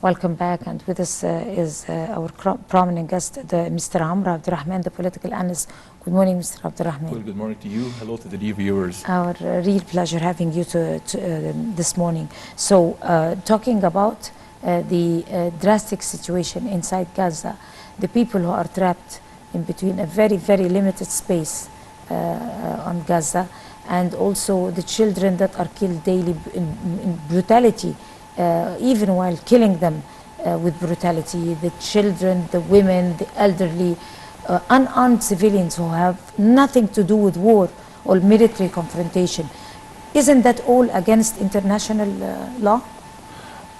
Welcome back, and with us is our prominent guest, Mr. Rahman, the political analyst. Good morning, Mr. Rahman. Well, good morning to you. Hello to the dear viewers. Our real pleasure having you this morning. So, talking about the drastic situation inside Gaza, the people who are trapped in between a very, very limited space on Gaza, and also the children that are killed daily in brutality. Even while killing them with brutality, the children, the women, the elderly, unarmed civilians who have nothing to do with war or military confrontation. Isn't that all against international law?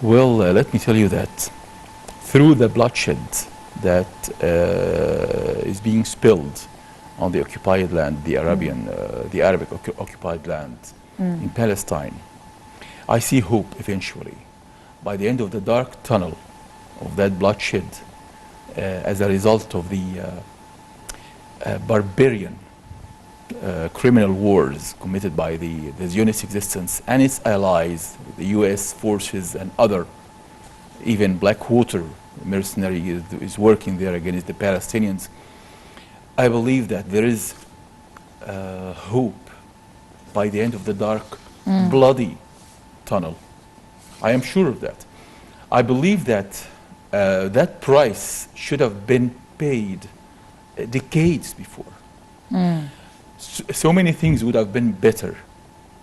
Well, let me tell you that through the bloodshed that is being spilled on the occupied land, the Arabic occupied land in Palestine, I see hope eventually. By the end of the dark tunnel of that bloodshed, as a result of the barbarian criminal wars committed by the Zionist existence and its allies, the US forces and other, even Blackwater mercenary is working there against the Palestinians. I believe that there is hope by the end of the dark, bloody tunnel. I am sure of that. I believe that that price should have been paid decades before. So many things would have been better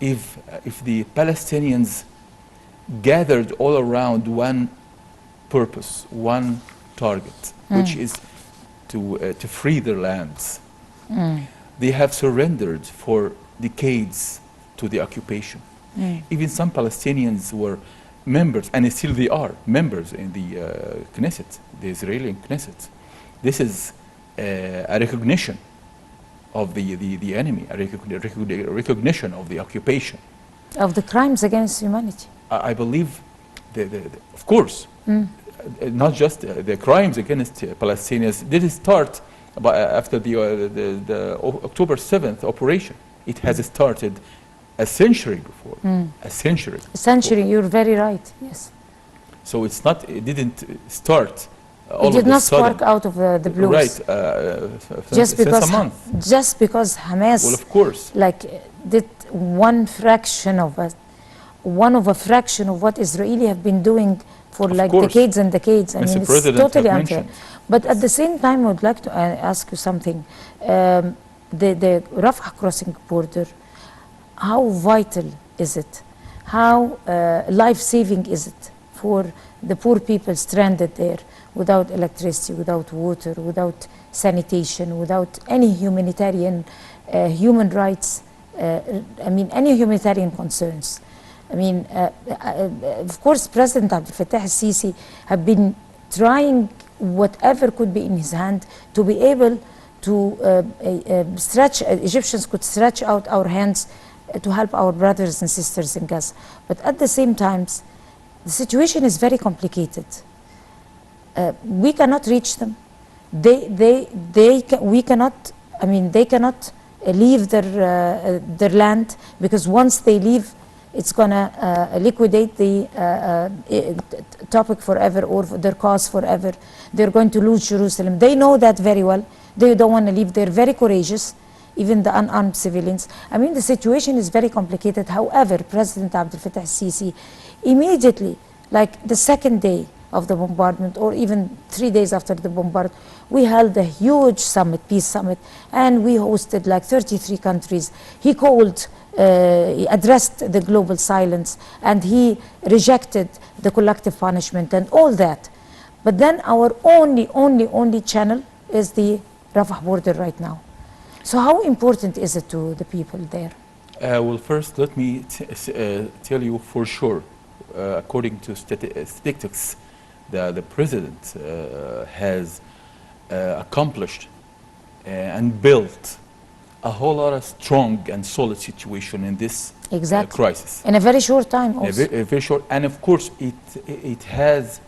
if the Palestinians gathered all around one purpose, one target, which is to free their lands. They have surrendered for decades to the occupation. Even some Palestinians were members, and still they are members in the Knesset, the Israeli Knesset. This is a recognition of the enemy, a recognition of the occupation. Of the crimes against humanity. I believe, of course, not just the crimes against Palestinians did start after the October 7th operation. It has started a century before, a century. A century, you're very right, yes. So it didn't start all it did of not a sudden. spark out of the blues. Right, just since a month. Just because Hamas, well, of course, did one fraction of a fraction of what Israeli have been doing for decades and decades. I mean, it's totally unfair. But at the same time, I would like to ask you something. The Rafah crossing border, how vital is it? How life-saving is it for the poor people stranded there without electricity, without water, without sanitation, without any humanitarian, human rights, any humanitarian concerns? Of course, President Abdel Fattah al-Sisi have been trying whatever could be in his hand to be able to Egyptians could stretch out our hands to help our brothers and sisters in Gaza. But at the same time, the situation is very complicated. We cannot reach them. They cannot leave their land, because once they leave, it's gonna liquidate the topic forever, or their cause forever. They're going to lose Jerusalem. They know that very well. They don't want to leave. They're very courageous, even the unarmed civilians. The situation is very complicated. However, President Abdel Fattah al-Sisi, immediately, like the second day of the bombardment, or even 3 days after the bombardment, we held a huge summit, peace summit, and we hosted like 33 countries. He addressed the global silence, and he rejected the collective punishment and all that. But then our only channel is the Rafah border right now. So how important is it to the people there? Well, first, let me tell you for sure, according to statistics, the president has accomplished and built a whole lot of strong and solid situation in this crisis. In a very short time also. Very short, and of course it has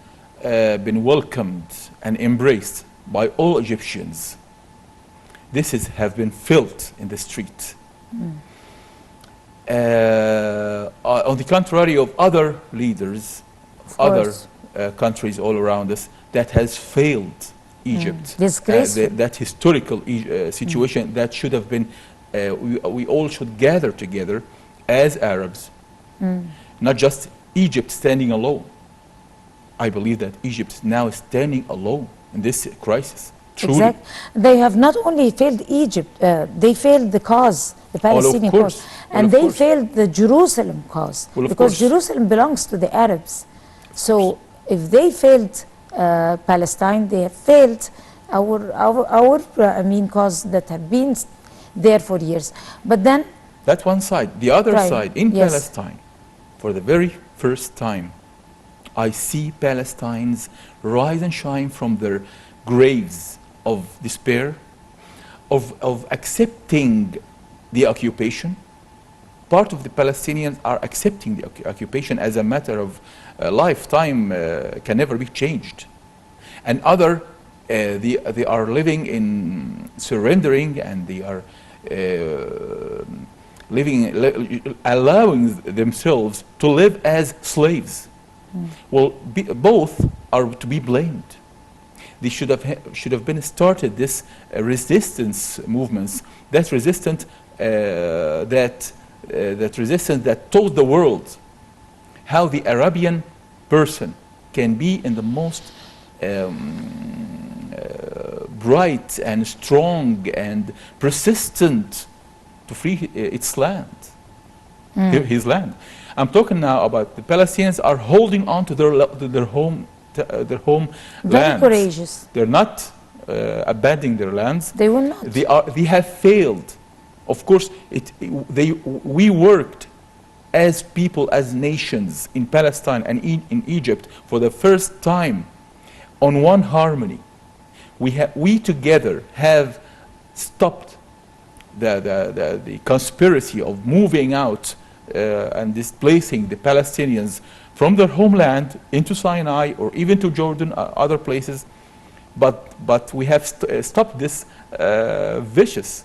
been welcomed and embraced by all Egyptians. This have been felt in the street. On the contrary of other leaders, other countries all around us that has failed Egypt. Disgraceful. That historical situation that should have been, we all should gather together as Arabs, not just Egypt standing alone. I believe that Egypt now is standing alone in this crisis. Truly. Exactly. They have not only failed Egypt, they failed the cause, the Palestinian cause, and they failed the Jerusalem cause, because Jerusalem belongs to the Arabs. So if they failed Palestine, they have failed our cause that have been there for years. But then that's one side. The other side, in Palestine, for the very first time, I see Palestinians rise and shine from their graves of despair, of accepting the occupation. Part of the Palestinians are accepting the occupation as a matter of lifetime, can never be changed. And other, they are living in surrendering, and they are allowing themselves to live as slaves. Well, both are to be blamed. They should have been started this resistance movements. That resistance that taught the world how the Arabian person can be in the most bright and strong and persistent to free its land, his land. I'm talking now about the Palestinians are holding on to their home very lands. courageous. They're not abandoning their lands. They will not. They have failed. Of course, we worked as people, as nations in Palestine and in Egypt for the first time on one harmony. We together have stopped the conspiracy of moving out and displacing the Palestinians from their homeland into Sinai or even to Jordan or other places. But we have stopped this vicious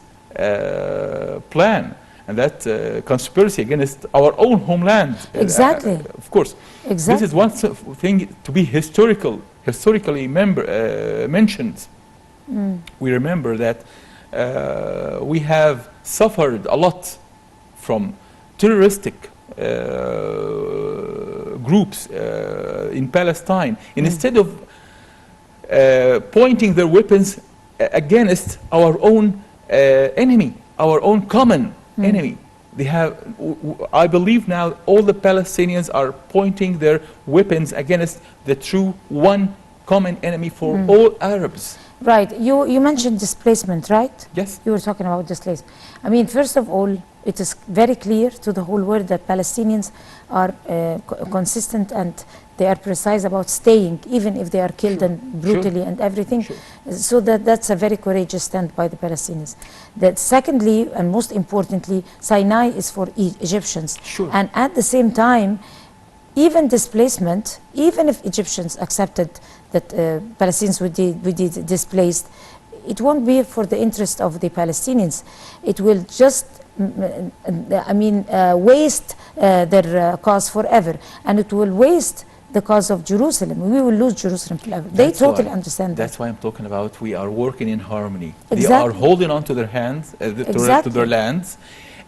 plan and that conspiracy against our own homeland. Exactly. Of course. Exactly. This is one thing to be historically mentioned. We remember that we have suffered a lot from terroristic groups in Palestine. And instead of pointing their weapons against our own enemy, our own common enemy, they have. I believe now all the Palestinians are pointing their weapons against the true one common enemy for all Arabs. Right. You mentioned displacement, right? Yes. You were talking about displacement. I mean, first of all, it is very clear to the whole world that Palestinians are consistent and they are precise about staying, even if they are killed and brutally and everything. So that's a very courageous stand by the Palestinians. That secondly, and most importantly, Sinai is for Egyptians. And at the same time, even displacement, even if Egyptians accepted that Palestinians would be displaced, it won't be for the interest of the Palestinians. It will just, waste their cause forever, and it will waste the cause of Jerusalem. We will lose Jerusalem forever. They totally understand that. That's why I'm talking about we are working in harmony. Exactly. They are holding on to their hands, to their lands,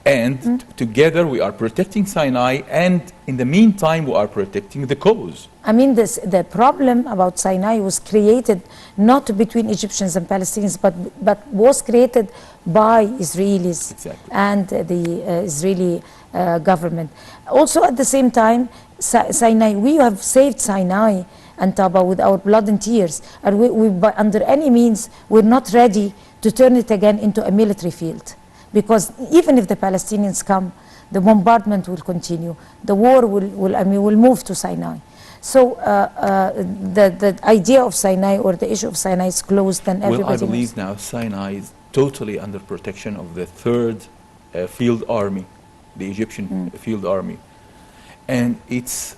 and together we are protecting Sinai, and in the meantime we are protecting the cause. I mean, the problem about Sinai was created not between Egyptians and Palestinians, but was created by Israelis and the Israeli government. Also, at the same time, Sinai, we have saved Sinai and Taba with our blood and tears, and we under any means, we're not ready to turn it again into a military field. Because even if the Palestinians come, the bombardment will continue. The war will move to Sinai. So the idea of Sinai or the issue of Sinai is closed, and everybody I believe now Sinai is totally under protection of the 3rd Field Army, the Egyptian Field Army. And it's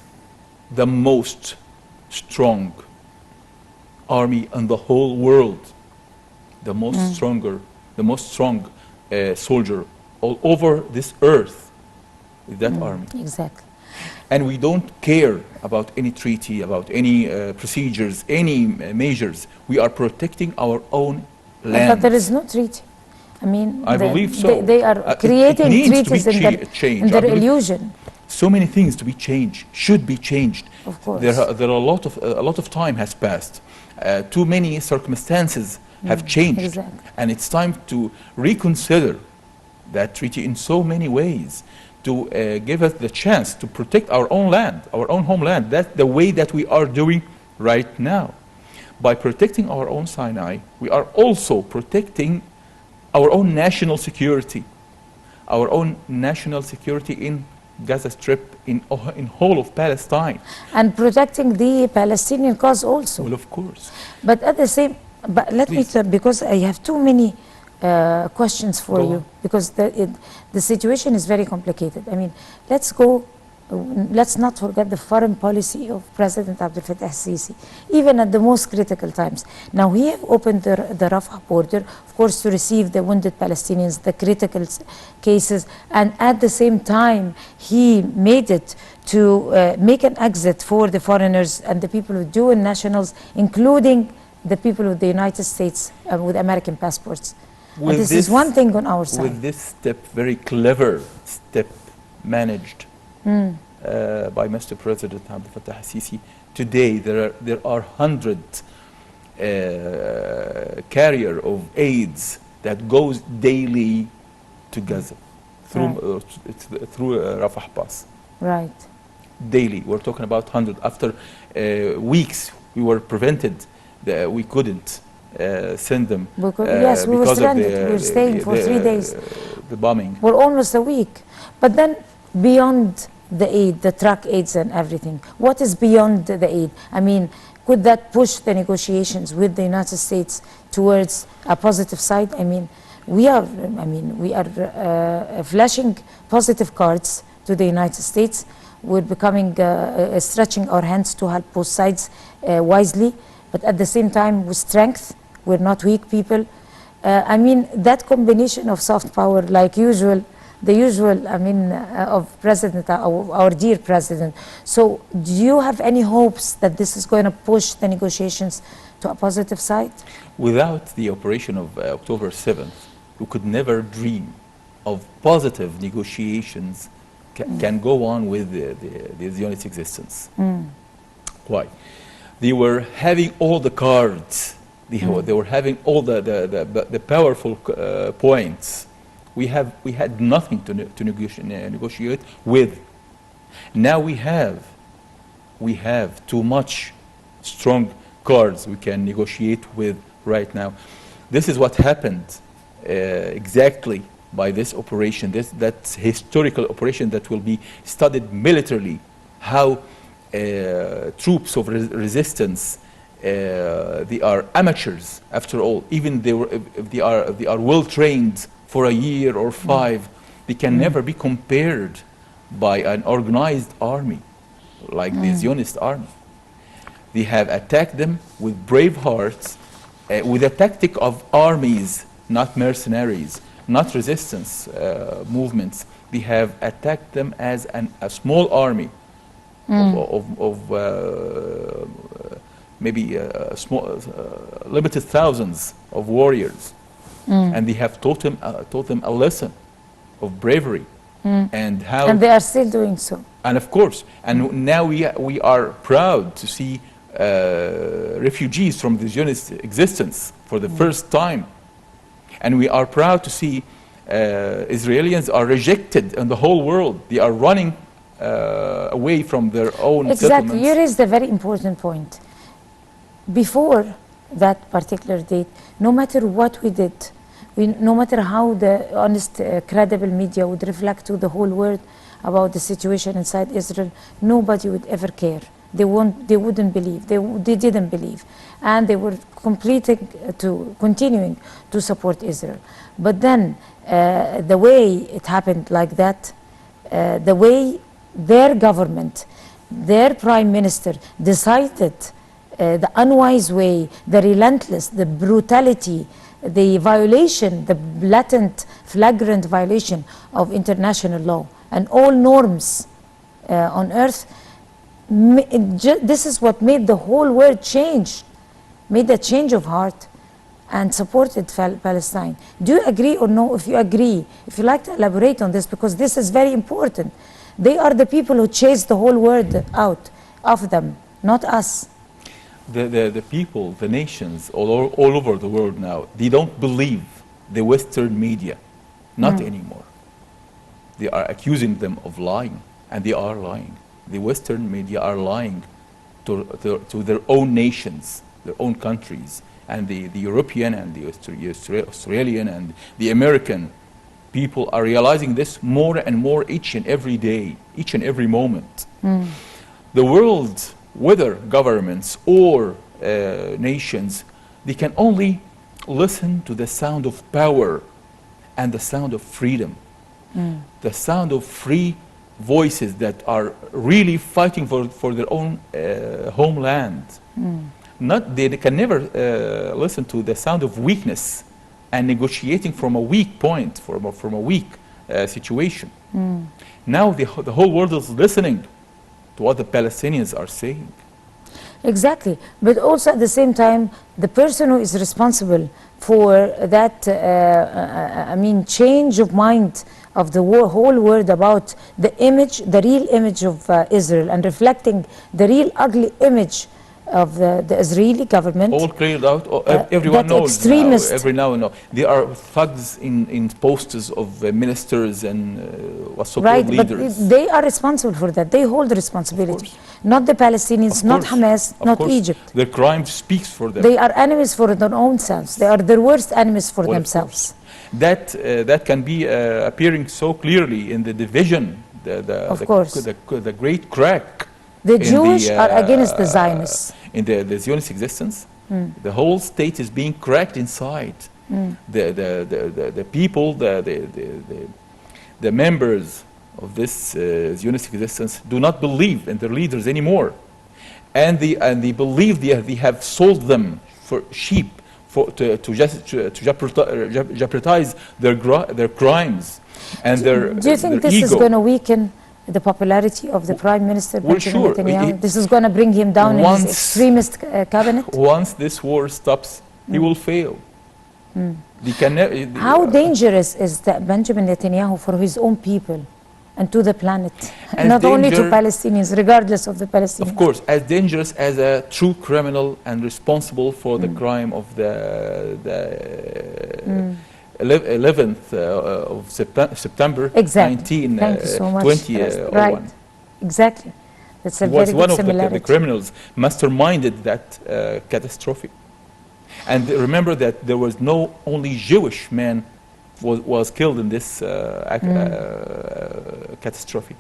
the most strong army in the whole world. The most strong soldier all over this earth with that army. Exactly. And we don't care about any treaty, about any procedures, any measures. We are protecting our own land. But there is no treaty. I mean, I believe so. They are It creating needs to be treaties in changed. their I believe illusion. so many things to be changed, should be changed. Of course. There are a lot of time has passed. Too many circumstances have changed. Exactly. And it's time to reconsider that treaty in so many ways, to give us the chance to protect our own land, our own homeland. That's the way that we are doing right now. By protecting our own Sinai, we are also protecting our own national security, in Gaza Strip, in whole of Palestine. And protecting the Palestinian cause also. Well, of course. But at the same, but let me tell, because I have too many questions for you, because the situation is very complicated. I mean, let's not forget the foreign policy of President Abdel Sisi, even at the most critical times. Now, he have opened the Rafah border, of course, to receive the wounded Palestinians, the critical cases, and at the same time, he made it to make an exit for the foreigners and the people with dual nationals, including the people with the United States with American passports. This is one thing on our side. With this step, very clever step, managed by Mr. President Abdel Fattah Sisi, today there are hundreds carrier of aids that goes daily to Gaza through Rafah Pass. Right. Daily, we're talking about 100. After weeks, we were prevented. We couldn't send them. Yes, we were stranded. We were staying for 3 days. The bombing. For almost a week. But then, beyond the aid, the truck aids and everything, what is beyond the aid? I mean, could that push the negotiations with the United States towards a positive side? I mean, we are flashing positive cards to the United States. We're becoming, stretching our hands to help both sides wisely, but at the same time with strength. We're not weak people. I mean, that combination of soft power, like usual, the usual, of President, our dear President. So do you have any hopes that this is going to push the negotiations to a positive side? Without the operation of October 7th, we could never dream of positive negotiations can go on with the Zionist existence. Why? They were having all the cards. They were having all the powerful points. We had nothing to negotiate with. Now we have too much strong cards we can negotiate with right now. This is what happened exactly by this operation. That's historical operation that will be studied militarily. How troops of resistance. They are amateurs, after all. Even if they are well trained for a year or 5, they can never be compared by an organized army like the Zionist army. They have attacked them with brave hearts, with a tactic of armies, not mercenaries, not resistance movements. They have attacked them as a small army of maybe small, limited thousands of warriors, and they have taught them a lesson of bravery and how. And they are still doing so. And of course, and now we are proud to see refugees from the Zionist existence for the first time, and we are proud to see Israelis are rejected in the whole world. They are running away from their own Exactly. settlements. Here is the very important point. Before that particular date, no matter what we did, no matter how the honest, credible media would reflect to the whole world about the situation inside Israel, nobody would ever care. They wouldn't believe. They didn't believe, and they were continuing to support Israel. But then, the way it happened like that, the way their government, their prime minister decided. The unwise way, the relentless, the brutality, the violation, the blatant, flagrant violation of international law and all norms on earth. This is what made the whole world change, made a change of heart, and supported Palestine. Do you agree or no? If you agree, if you like to elaborate on this, because this is very important. They are the people who chased the whole world out of them, not us. The people, the nations all over the world now, they don't believe the Western media, not anymore. They are accusing them of lying, and they are lying. The Western media are lying to their own nations, their own countries, and the European and the Australian and the American people are realizing this more and more each and every day, each and every moment. The world, whether governments or nations, they can only listen to the sound of power and the sound of freedom, the sound of free voices that are really fighting for their own homeland. They can never listen to the sound of weakness and negotiating from a weak point, from a weak situation. Now the whole world is listening to what the Palestinians are saying. Exactly, but also at the same time, the person who is responsible for that, change of mind of the whole world about the image, the real image of Israel, and reflecting the real ugly image of the Israeli government. All cleared out. Everyone knows extremist. now. Every now and now, there are thugs in posters of ministers and so-called leaders. But they are responsible for that. They hold responsibility. Not the Palestinians, not Hamas, not Egypt. Their crime speaks for them. They are enemies for their own selves. They are their worst enemies for themselves. That can be appearing so clearly in the division, the great crack. The Jews are against the Zionists. In the Zionist existence, the whole state is being cracked inside. The people, the members of this Zionist existence do not believe in their leaders anymore, and they believe they have sold them for sheep to jeopardize their crimes and their Do you think this ego. is going to weaken the popularity of the Prime Minister, Benjamin Netanyahu? This is going to bring him down in his extremist cabinet? Once this war stops, he will fail. How dangerous is that Benjamin Netanyahu for his own people and to the planet? Not only to Palestinians, regardless of the Palestinians. Of course, as dangerous as a true criminal and responsible for the crime of the 11th of September 1920. Right, exactly. That's a very good one similarity. of the criminals masterminded that catastrophe. And remember that there was no only Jewish man was killed in this catastrophe.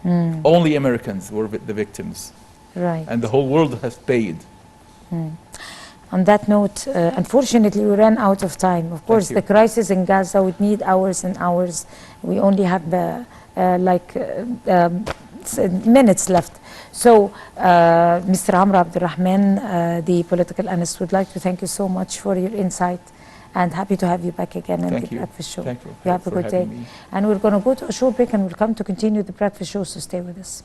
Only Americans were the victims. Right. And the whole world has paid. On that note, unfortunately, we ran out of time. Of course, the crisis in Gaza would need hours and hours. We only have minutes left. So, Mr. Abdel Rahman, the political analyst, would like to thank you so much for your insight, and happy to have you back again in the Breakfast Show. Thank you. You have a good day. And we're going to go to a short break, and we'll come to continue the Breakfast Show, so stay with us.